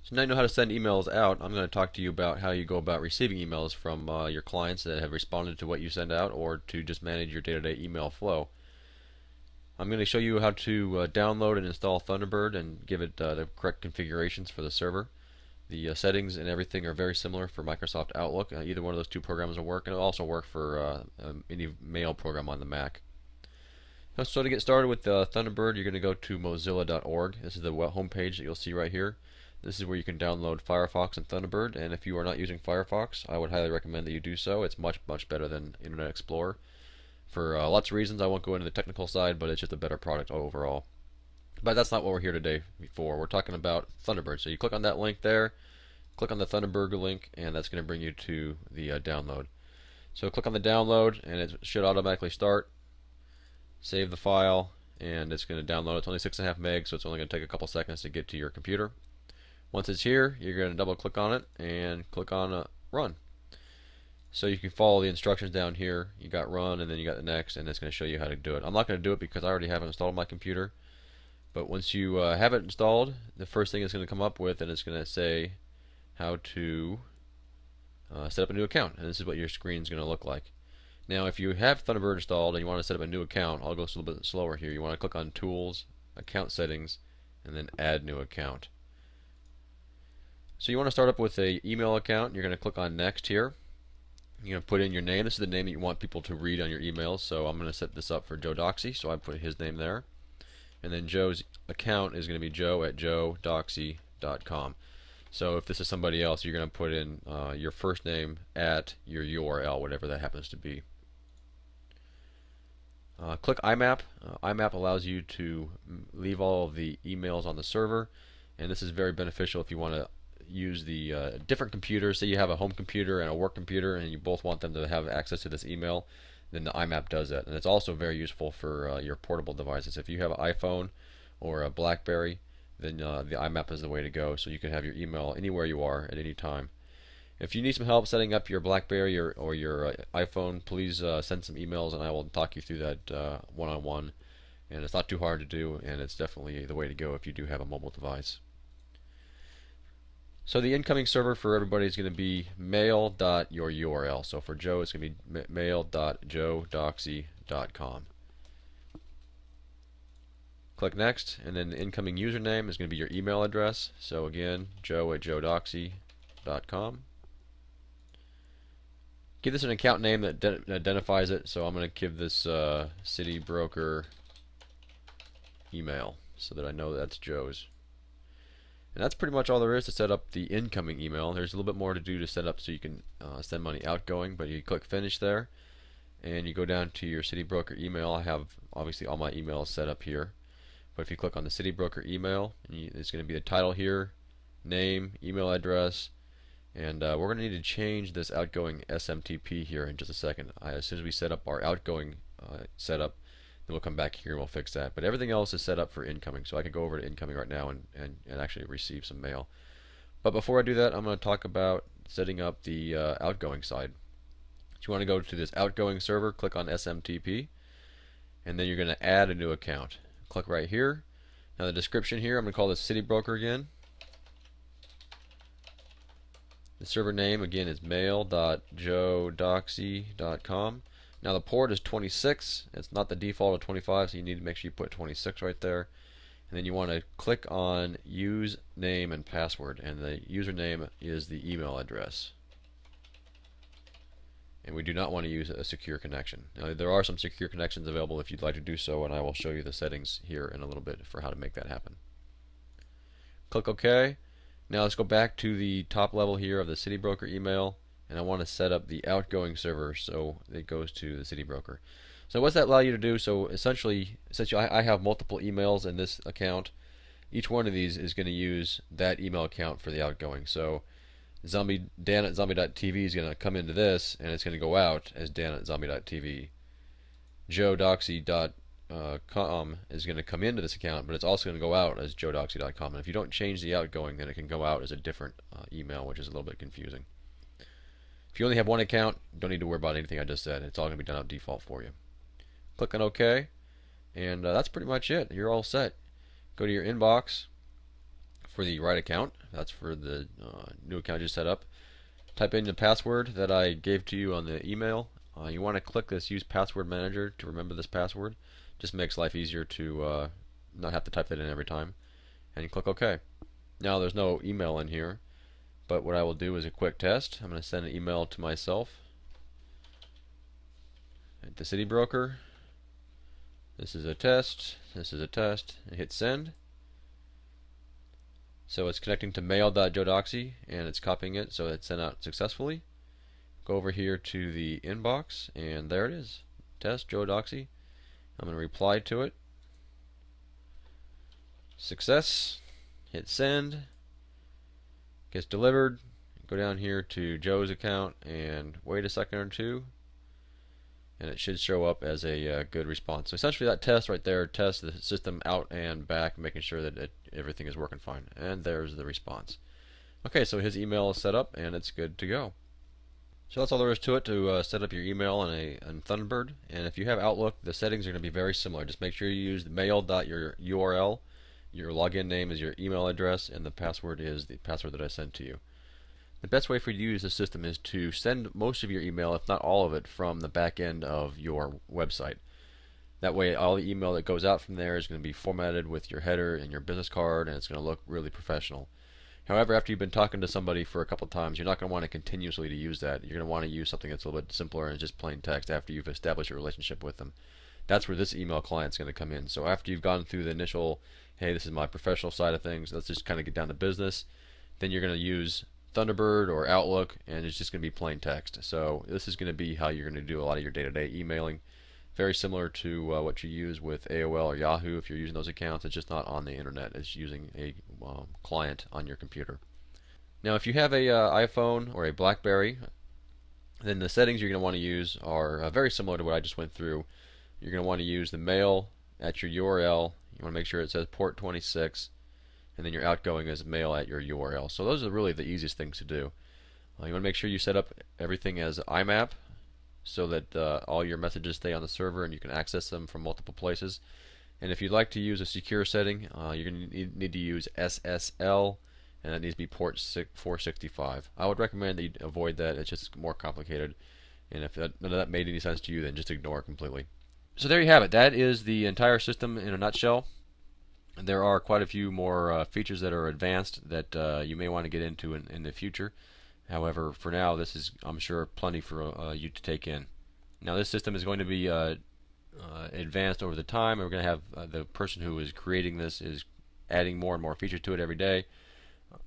So now you know how to send emails out. I'm going to talk to you about how you go about receiving emails from your clients that have responded to what you send out, or to just manage your day-to-day email flow. I'm going to show you how to download and install Thunderbird and give it the correct configurations for the server. The settings and everything are very similar for Microsoft Outlook. Either one of those two programs will work, and it'll also work for any mail program on the Mac. So to get started with Thunderbird, you're going to go to mozilla.org. This is the home page that you'll see right here. This is where you can download Firefox and Thunderbird, and if you are not using Firefox, I would highly recommend that you do so. It's much better than Internet Explorer for lots of reasons. I won't go into the technical side, but it's just a better product overall. But that's not what we're here today for. We're talking about Thunderbird. So you click on that link there, click on the Thunderbird link, and that's going to bring you to the download. So click on the download, and it should automatically start. Save the file, and it's going to download. It's only 6.5 megs, so it's only going to take a couple seconds to get to your computer. Once it's here, you're going to double click on it and click on run. So you can follow the instructions down here. You got run, and then you got the next, and it's going to show you how to do it. I'm not going to do it because I already have it installed on my computer. But once you have it installed, the first thing it's going to come up with, and it's going to say how to set up a new account. And this is what your screen is going to look like. Now, if you have Thunderbird installed and you want to set up a new account, I'll go a little bit slower here. You want to click on Tools, Account Settings, and then Add New Account. So you want to start up with an email account. You're going to click on Next here. You're going to put in your name. This is the name that you want people to read on your emails. So I'm going to set this up for Joe Doxy, so I put his name there. And then Joe's account is going to be joe@joedoxy.com. So if this is somebody else, you're going to put in your first name at your URL, whatever that happens to be. Click IMAP. IMAP allows you to leave all of the emails on the server, and this is very beneficial if you want to use the different computers. Say you have a home computer and a work computer, and you both want them to have access to this email, then the IMAP does that. And it's also very useful for your portable devices. If you have an iPhone or a BlackBerry, then the IMAP is the way to go, so you can have your email anywhere you are at any time. If you need some help setting up your BlackBerry or your iPhone, please send some emails, and I will talk you through that one-on-one. And it's not too hard to do, and it's definitely the way to go if you do have a mobile device. So the incoming server for everybody is going to be mail.yoururl. So for Joe, it's going to be mail.joedoxy.com. Click Next, and then the incoming username is going to be your email address. So again, joe@joedoxy.com. Give this an account name that identifies it. So I'm going to give this City Broker email so that I know that's Joe's. And that's pretty much all there is to set up the incoming email. There's a little bit more to do to set up so you can send money outgoing, but you click Finish there, and you go down to your City Broker email. I have obviously all my emails set up here, but if you click on the City Broker email, it's going to be the title here, name, email address, and we're going to need to change this outgoing SMTP here in just a second. As soon as we set up our outgoing setup, then we'll come back here and we'll fix that. But everything else is set up for incoming, so I can go over to incoming right now and actually receive some mail. But before I do that, I'm going to talk about setting up the outgoing side. So you want to go to this outgoing server, click on SMTP, and then you're going to add a new account. Click right here. Now the description here, I'm going to call this City Broker again. The server name again is mail.joedoxy.com. Now the port is 26. It's not the default of 25, so you need to make sure you put 26 right there. And then you want to click on Use Name and Password, and the username is the email address. And we do not want to use a secure connection. Now there are some secure connections available if you'd like to do so, and I will show you the settings here in a little bit for how to make that happen. Click OK. Now let's go back to the top level here of the City Broker email, and I want to set up the outgoing server so it goes to the City Broker. So what's that allow you to do? So essentially I have multiple emails in this account. Each one of these is going to use that email account for the outgoing. So Dan@zombie.tv is going to come into this, and it's going to go out as Dan@zombie.tv. JoeDoxy.com is going to come into this account, but it's also going to go out as JoeDoxy.com. And if you don't change the outgoing, then it can go out as a different email, which is a little bit confusing. If you only have one account, don't need to worry about anything I just said. It's all going to be done out default for you. Click on OK, and that's pretty much it. You're all set. Go to your inbox for the right account. That's for the new account you set up. Type in the password that I gave to you on the email. You want to click this Use Password Manager to remember this password. Just makes life easier to not have to type that in every time. And you click OK. Now there's no email in here, but what I will do is a quick test. I'm going to send an email to myself at the City Broker. This is a test. This is a test. And hit send. So it's connecting to mail.joedoxy and it's copying it, so it's sent out successfully. Go over here to the inbox and there it is. Test Joe Doxy. I'm going to reply to it. Success. Hit send. Gets delivered. Go down here to Joe's account and wait a second or two, and it should show up as a good response. So essentially that test right there tests the system out and back, making sure that everything is working fine. And there's the response. Okay, so his email is set up and it's good to go. So that's all there is to it to set up your email in Thunderbird. And if you have Outlook, the settings are going to be very similar. Just make sure you use the mail.your.url. Your login name is your email address, and the password is the password that I sent to you. The best way for you to use the system is to send most of your email, if not all of it, from the back end of your website. That way all the email that goes out from there is going to be formatted with your header and your business card, and it's going to look really professional. However, after you've been talking to somebody for a couple of times, you're not going to want to continuously to use that. You're going to want to use something that's a little bit simpler and just plain text after you've established a relationship with them. That's where this email client is going to come in. So after you've gone through the initial, hey, this is my professional side of things, let's just kind of get down to business, then you're going to use Thunderbird or Outlook, and it's just going to be plain text. So this is going to be how you're going to do a lot of your day-to-day emailing. Very similar to what you use with AOL or Yahoo if you're using those accounts. It's just not on the internet. It's using a client on your computer. Now if you have a iPhone or a BlackBerry, then the settings you're going to want to use are very similar to what I just went through. You're going to want to use the mail at your URL. You want to make sure it says port 26, and then your outgoing is mail at your URL. So those are really the easiest things to do. You want to make sure you set up everything as IMAP so that all your messages stay on the server and you can access them from multiple places. And if you'd like to use a secure setting, you're going to need to use SSL, and that needs to be port 465. I would recommend that you avoid that. It's just more complicated, and if none of that made any sense to you, then just ignore it completely. So there you have it. That is the entire system in a nutshell. There are quite a few more features that are advanced that you may want to get into in the future. However, for now, this is, I'm sure, plenty for you to take in. Now, this system is going to be advanced over the time. We're going to have the person who is creating this is adding more and more features to it every day.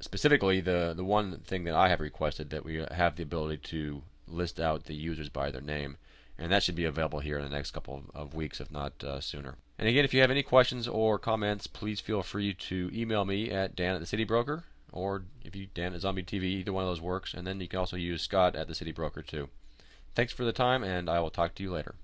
Specifically, the one thing that I have requested, that we have the ability to list out the users by their name. And that should be available here in the next couple of weeks, if not sooner. And again, if you have any questions or comments, please feel free to email me at Dan@thecitybroker, or if you Dan@ZombieTV, either one of those works. And then you can also use Scott at the City Broker too. Thanks for the time, and I will talk to you later.